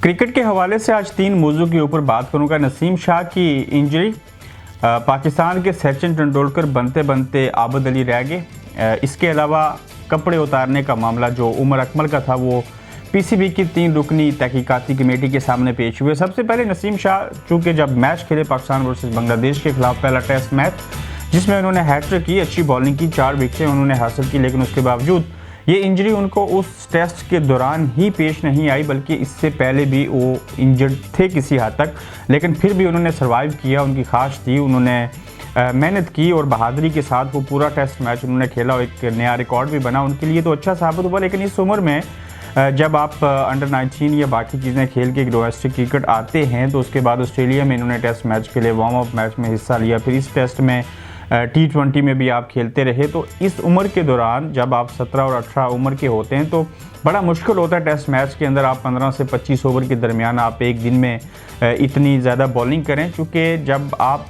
Cricket के हवाले से आज 3 मौजू के ऊपर बात करूंगा। नसीम शाह की इंजरी, पाकिस्तान के सचिन तेंदुलकर बनते बनते आबिद अली रह गए। इसके अलावा कपड़े उतारने का मामला जो उमर अकमल का था वो पीसीबी की 3 रुकनी तहकीकाती कमेटी के सामने पेश हुए। सबसे पहले नसीम शाह चूँकि जब मैच खेले पाकिस्तान वर्सेस बांग्लादेश के खिलाफ पहला टेस्ट मैच जिसमें उन्होंने हैट्रिक की, अच्छी बॉलिंग की, 4 विकेटें उन्होंने हासिल की, लेकिन उसके बावजूद ये इंजरी उनको उस टेस्ट के दौरान ही पेश नहीं आई बल्कि इससे पहले भी वो इंजर्ड थे किसी हद तक, लेकिन फिर भी उन्होंने सर्वाइव किया। उनकी ख्वाहिश थी, उन्होंने मेहनत की और बहादुरी के साथ वो पूरा टेस्ट मैच उन्होंने खेला और एक नया रिकॉर्ड भी बना उनके लिए, तो अच्छा साबित हुआ। लेकिन इस उम्र में जब आप अंडर 19 या बाकी चीज़ें खेल के डोमेस्टिक क्रिकेट आते हैं तो उसके बाद ऑस्ट्रेलिया में इन्होंने टेस्ट मैच खेले, वार्म अप मैच में हिस्सा लिया, फिर इस टेस्ट में T20 में भी आप खेलते रहे। तो इस उम्र के दौरान जब आप 17 और 18 उम्र के होते हैं तो बड़ा मुश्किल होता है टेस्ट मैच के अंदर आप 15 से 25 ओवर के दरमियान आप एक दिन में इतनी ज़्यादा बॉलिंग करें, क्योंकि जब आप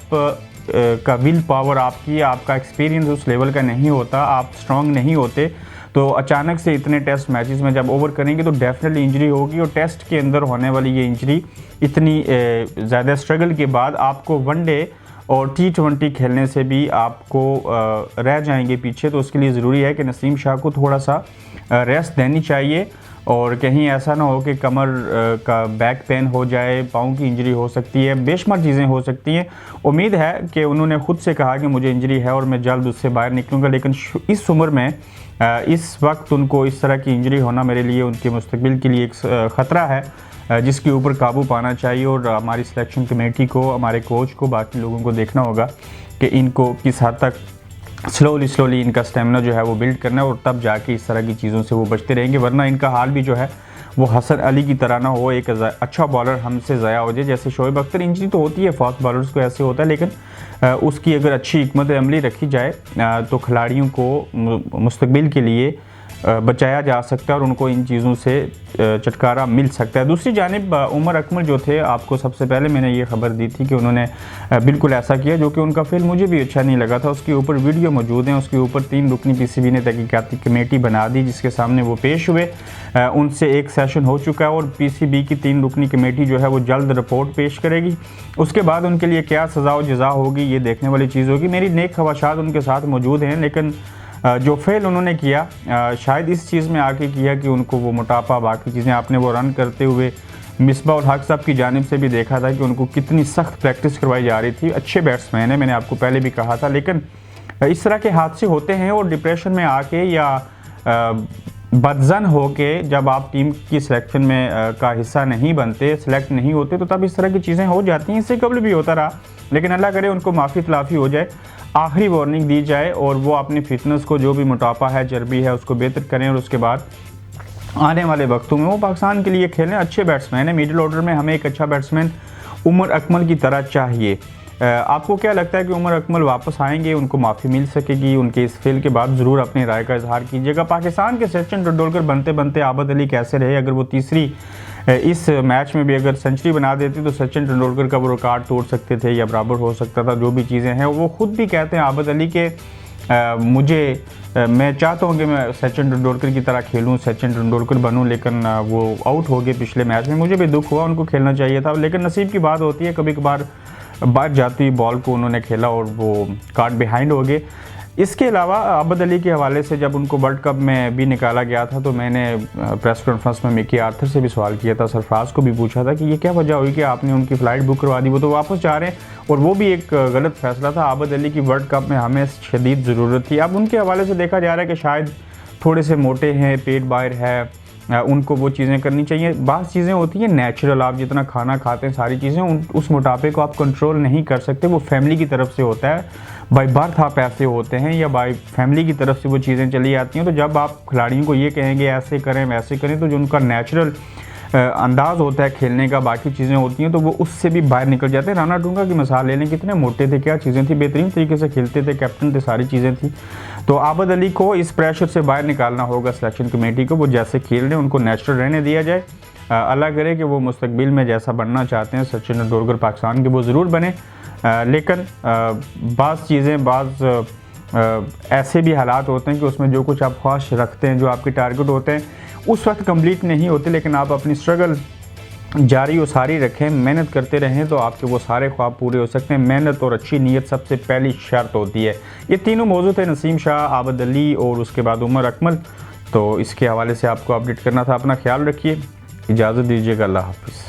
का विल पावर आपका एक्सपीरियंस उस लेवल का नहीं होता, आप स्ट्रॉन्ग नहीं होते, तो अचानक से इतने टेस्ट मैचेस में जब ओवर करेंगे तो डेफिनेटली इंजरी होगी। और टेस्ट के अंदर होने वाली ये इंजरी इतनी ज़्यादा स्ट्रगल के बाद आपको वनडे और T20 खेलने से भी आपको रह जाएंगे पीछे, तो उसके लिए ज़रूरी है कि नसीम शाह को थोड़ा सा रेस्ट देनी चाहिए और कहीं ऐसा ना हो कि कमर का बैक पेन हो जाए, पाँव की इंजरी हो सकती है, बेशुमार चीज़ें हो सकती हैं। उम्मीद है कि उन्होंने ख़ुद से कहा कि मुझे इंजरी है और मैं जल्द उससे बाहर निकलूँगा, लेकिन इस उम्र में इस वक्त उनको इस तरह की इंजरी होना मेरे लिए उनके मुस्तकबिल के लिए एक ख़तरा है जिसके ऊपर काबू पाना चाहिए। और हमारी सिलेक्शन कमेटी को, हमारे कोच को, बाकी लोगों को देखना होगा कि इनको किस हद तक स्लोली इनका स्टेमिना जो है वो बिल्ड करना है और तब जाके इस तरह की चीज़ों से वो बचते रहेंगे, वरना इनका हाल भी जो है वो हसन अली की तरह ना हो, एक अच्छा बॉलर हमसे ज़ाया हो जाए। जैसे शोएब अख्तर, इंजरी तो होती है फास्ट बॉलर्स को, ऐसे होता है, लेकिन उसकी अगर अच्छी हिकमत अमली रखी जाए तो खिलाड़ियों को मुस्तकबिल के लिए बचाया जा सकता है और उनको इन चीज़ों से छुटकारा मिल सकता है। दूसरी जानिब उमर अकमल जो थे, आपको सबसे पहले मैंने ये खबर दी थी कि उन्होंने बिल्कुल ऐसा किया जो कि उनका फेल मुझे भी अच्छा नहीं लगा था। उसके ऊपर वीडियो मौजूद हैं, उसके ऊपर 3 रुकनी पीसीबी ने तहकीकाती कमेटी बना दी जिसके सामने वो पेश हुए। उनसे एक सेशन हो चुका है और पीसीबी की 3 रुकनी कमेटी जो है वो जल्द रिपोर्ट पेश करेगी। उसके बाद उनके लिए क्या सज़ा व जज़ा होगी ये देखने वाली चीज़ होगी। मेरी नेक ख्वाहिशात उनके साथ मौजूद हैं, लेकिन जो फेल उन्होंने किया शायद इस चीज़ में आके किया कि उनको वो मोटापा, बाकी चीज़ें, आपने वो रन करते हुए मिसबाह उल हक साहब की जानिब से भी देखा था कि उनको कितनी सख्त प्रैक्टिस करवाई जा रही थी। अच्छे बैट्समैन हैं, मैंने आपको पहले भी कहा था, लेकिन इस तरह के हादसे होते हैं और डिप्रेशन में आके या बदजन हो के जब आप टीम की सिलेक्शन में का हिस्सा नहीं बनते, सिलेक्ट नहीं होते, तो तब इस तरह की चीज़ें हो जाती हैं। इससे कबल भी होता रहा, लेकिन अल्लाह करे उनको माफ़ी तलाफ़ी हो जाए, आखिरी वार्निंग दी जाए और वो अपनी फिटनेस को, जो भी मोटापा है, चर्बी है, उसको बेहतर करें और उसके बाद आने वाले वक्तों में वो पाकिस्तान के लिए खेलें। अच्छे बैट्समैन है, मिडिल ऑर्डर में हमें एक अच्छा बैट्समैन उमर अकमल की तरह चाहिए। आपको क्या लगता है कि उमर अकमल वापस आएंगे, उनको माफ़ी मिल सकेगी? उनके इस फेल के बाद ज़रूर अपनी राय का इजहार कीजिएगा। पाकिस्तान के सचिन तेंदुलकर बनते बनते आबिद अली कैसे रहे? अगर वो तीसरी इस मैच में भी अगर सेंचुरी बना देती तो सचिन तेंदुलकर का वो रिकॉर्ड तोड़ सकते थे या बराबर हो सकता था। जो भी चीज़ें हैं वो खुद भी कहते हैं आबिद अली के मैं चाहता हूँ कि मैं सचिन तेंदुलकर की तरह खेलूँ, सचिन तेंदुलकर बनूँ, लेकिन वो आउट हो गए पिछले मैच में। मुझे भी दुख हुआ, उनको खेलना चाहिए था, लेकिन नसीब की बात होती है, कभी कभार बाहर जाती हुई बॉल को उन्होंने खेला और वो कार्ड बिहाइंड हो गए। इसके अलावा आबिद अली के हवाले से जब उनको वर्ल्ड कप में भी निकाला गया था तो मैंने प्रेस कॉन्फ्रेंस में मिकी आर्थर से भी सवाल किया था, सरफराज को भी पूछा था कि ये क्या वजह हुई कि आपने उनकी फ़्लाइट बुक करवा दी, वो तो वापस जा रहे हैं, और वो भी एक गलत फैसला था। आबिद अली की वर्ल्ड कप में हमें शदीद ज़रूरत थी। अब उनके हवाले से देखा जा रहा है कि शायद थोड़े से मोटे हैं, पेट बाहर है, उनको वो चीज़ें करनी चाहिए। बात चीज़ें होती हैं नेचुरल, आप जितना खाना खाते हैं सारी चीज़ें, उस मोटापे को आप कंट्रोल नहीं कर सकते, वो फैमिली की तरफ से होता है, बाय बर्थ आप ऐसे होते हैं या बाय फैमिली की तरफ से वो चीज़ें चली आती हैं। तो जब आप खिलाड़ियों को ये कहेंगे ऐसे करें वैसे करें, तो जो उनका नेचुरल अंदाज़ होता है खेलने का, बाकी चीज़ें होती हैं, तो वो उससे भी बाहर निकल जाते हैं। राना डूंगा की मिसाल ले लें, कितने मोटे थे, क्या चीज़ें थी, बेहतरीन तरीके से खेलते थे, कैप्टन थे, सारी चीज़ें थी। तो आबिद अली को इस प्रेशर से बाहर निकालना होगा सिलेक्शन कमेटी को। वो जैसे खेल रहे हैं उनको नेचुरल रहने दिया जाए। अल्लाह करे कि वो मुस्तकबिल में जैसा बनना चाहते हैं सचिन तेंदुलकर पाकिस्तान के, वो ज़रूर बने। लेकिन बाज़ चीज़ें, बाज़ ऐसे भी हालात होते हैं कि उसमें जो कुछ आप ख्वाहिश रखते हैं, जो आपके टारगेट होते हैं, उस वक्त कंप्लीट नहीं होते, लेकिन आप अपनी स्ट्रगल जारी और सारी रखें, मेहनत करते रहें तो आपके वो सारे ख्वाब पूरे हो सकते हैं। मेहनत और अच्छी नीयत सबसे पहली शर्त होती है। ये तीनों मौजूद थे, नसीम शाह, आबिद अली और उसके बाद उमर अकमल। तो इसके हवाले से आपको अपडेट करना था। अपना ख्याल रखिए, इजाज़त दीजिएगा, अल्लाह हाफ़िज़।